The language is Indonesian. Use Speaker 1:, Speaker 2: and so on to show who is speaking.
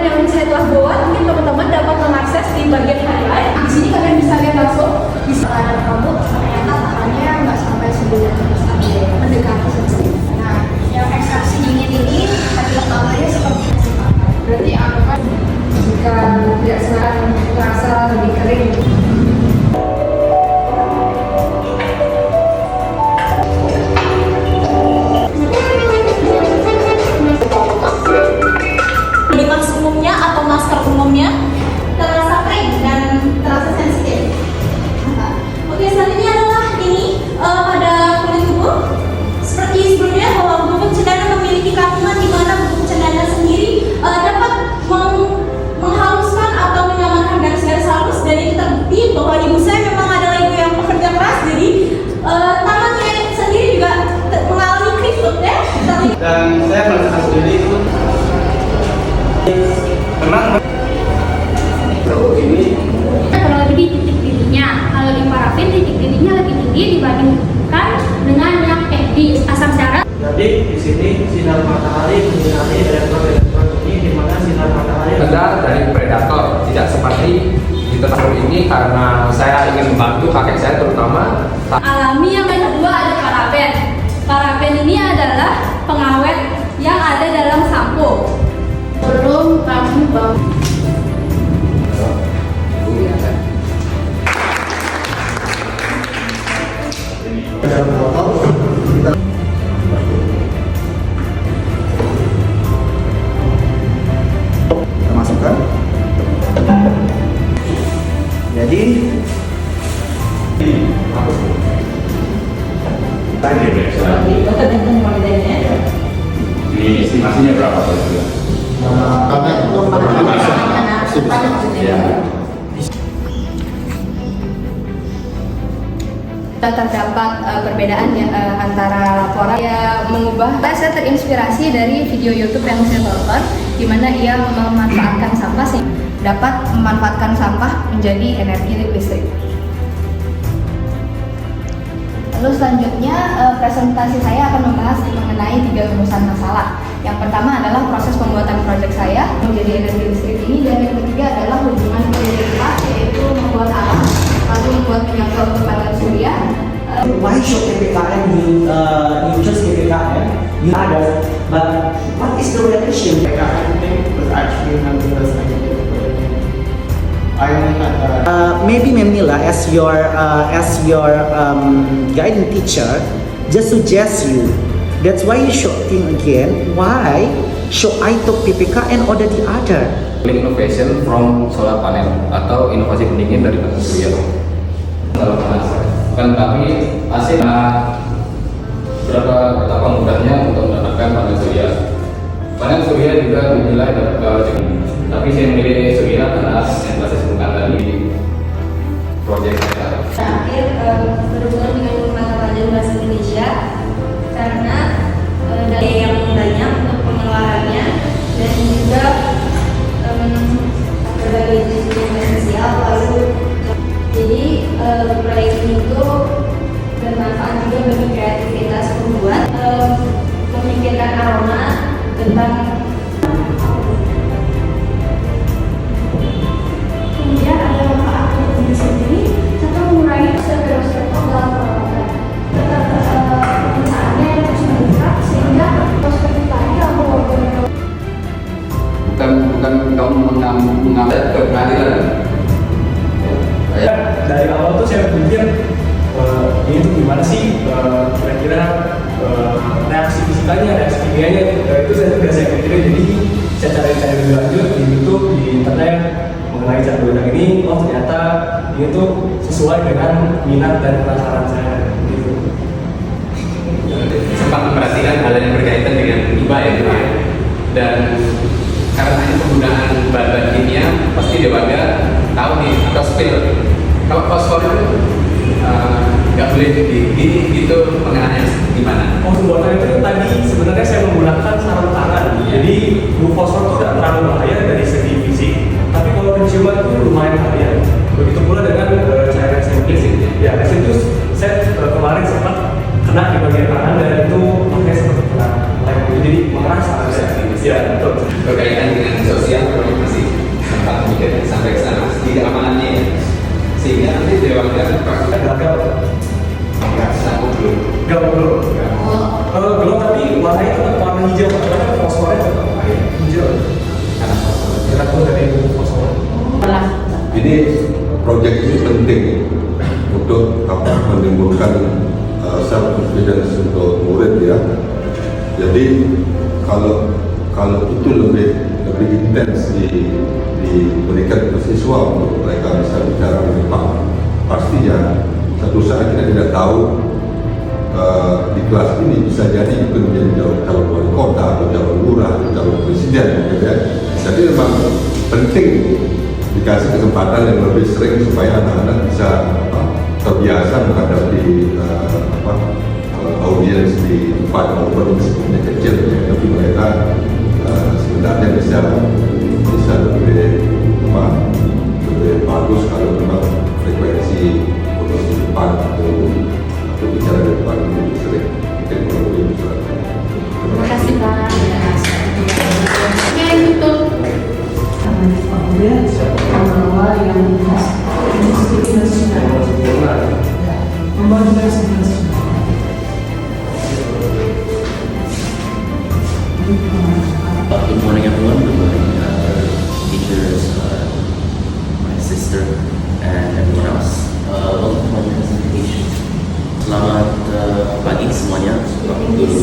Speaker 1: konten yang saya telah buat, mungkin teman-teman dapat mengakses di bagian highlight. Di sini kalian bisa lihat langsung bisa ada kamu ternyata tahannya nggak sampai 9 sampai mendekati sedikit. Nah, yang ekstraksi dingin ini hasil utamanya seperti berarti apa? Jika tidak sengaja terasa lebih kering.
Speaker 2: Umumnya terasa kering dan terasa sensitif. Oke, selanjutnya adalah ini pada kulit tubuh. Seperti sebelumnya bahwa bubuk cendana memiliki kandungan di mana bubuk cendana sendiri dapat menghaluskan atau menyamankan garis-garis halus, dan itu terbukti bahwa ibu saya memang adalah ibu yang bekerja keras, jadi tangannya sendiri juga mengalami keriput ya.
Speaker 3: Dan saya merasakan sendiri itu memang ini
Speaker 4: kalau lebih di titik didihnya, kalau di parafin titik didihnya lebih tinggi dibandingkan dengan yang di asam syarat.
Speaker 3: jadi di sini sinar matahari menyinari elektron ini, di mana sinar matahari
Speaker 5: benar dari predator, tidak seperti di tempat ini karena saya ingin membantu kakek saya terutama.
Speaker 4: Alami yang kedua ada paraben. Paraben ini adalah pengawet yang ada dalam sampo. Belum kamu bang.
Speaker 6: Dalam botol kita masukkan. Jadi
Speaker 7: ini estimasinya berapa Pak?
Speaker 6: karena itu
Speaker 7: Ya.
Speaker 1: Terdapat perbedaan ya, antara laporan yang mengubah. Saya terinspirasi dari video YouTube yang saya tonton, di mana ia memanfaatkan sampah sehingga dapat memanfaatkan sampah menjadi energi listrik. Lalu selanjutnya presentasi saya akan membahas mengenai 3 rumusan masalah. Yang pertama adalah proses pembuatan proyek saya menjadi energi listrik ini, dan yang ketiga adalah hubungan prioritas, yaitu membuat alam lalu membuat penyangkal untuk panel surya.
Speaker 8: Why should PPKM you choose PPKM? You others, but what is the relation?
Speaker 6: PKN thing was actually helping us I only had
Speaker 8: Maybe Memila, as your guiding teacher, just suggest you. That's why you should think again. Why should I took PPKN or the other?
Speaker 5: Innovation from solar panel atau inovasi pendingin dari panel surya. Kalau panas, kan kami AC betapa mudahnya untuk mendapatkan panel surya. Panel surya juga dinilai dapat tapi saya memilih surya karena yang telah saya sebutkan tadi proyek saya.
Speaker 2: Terakhir berhubungan dengan mata pelajaran bahasa Indonesia karena dari yang banyak untuk pengeluarannya dan juga berbagai jenis esensial. Lalu jadi proyek ini tuh bermanfaat juga bagi kreativitas pembuat, memikirkan aroma tentang. Kemudian ada manfaat untuk diri sendiri serta mengurangi resiko dalam perawatan. Penggunaannya yang terus meningkat sehingga perspektif lagi atau
Speaker 5: bukan kamu mengambil ke pengadilan.
Speaker 3: dari awal tuh saya pikir ini tuh gimana sih kira-kira reaksi fisikanya, reaksi kimianya, itu udah saya pikirin. Jadi saya cari lebih lanjut di YouTube, di internet mengenai cat bedak ini. Oh ternyata ini tuh sesuai dengan minat dan penasaran saya gitu.
Speaker 5: Sempat memperhatikan hal yang berkaitan dengan IPA ya, dan karena ini penggunaan bahan kimia pasti dia bangga tahu nih atau spill. Kalau fosfor itu nggak boleh gitu pengenannya gimana?
Speaker 3: Oh pembuatan itu tadi sebenarnya saya menggunakan sarung tangan. Jadi fosfor itu tidak terlalu bahaya dari segi fisik, tapi kalau penciuman itu lumayan bahaya. Begitu pula dengan cairan sensitif. Ya, itu saya kemarin sempat kena di bagian tangan dan itu makanya sempat kena lem. Jadi mengerasa.
Speaker 5: Ya, betul. Berkaitan dengan sosial
Speaker 3: warna hijau karena fosfornya tetap air hijau karena fosfor kita tuh dari fosfor.
Speaker 7: Ini proyek ini penting untuk menimbulkan self confidence untuk murid ya. Jadi kalau itu lebih intens diberikan ke siswa untuk mereka bisa bicara lebih paham, pasti ya satu saat kita tidak tahu di kelas ini bisa jadi itu menjadi calon wali kota atau calon lurah atau calon presiden gitu ya. Jadi memang penting dikasih kesempatan yang lebih sering supaya anak-anak bisa terbiasa menghadapi audiens di tempat walaupun meskipun kecil ya, tapi mereka sebenarnya bisa lebih bagus kalau memang frekuensi untuk di depan atau bicara di depan lebih sering mungkin kalau lebih sering.
Speaker 1: Terima kasih Pak. Oke, tutup.
Speaker 9: Kemudian awal yang membantu
Speaker 10: Good morning everyone, good morning teachers, my sister and everyone else. Welcome to my presentation. Selamat pagi semuanya, Bapak Guru,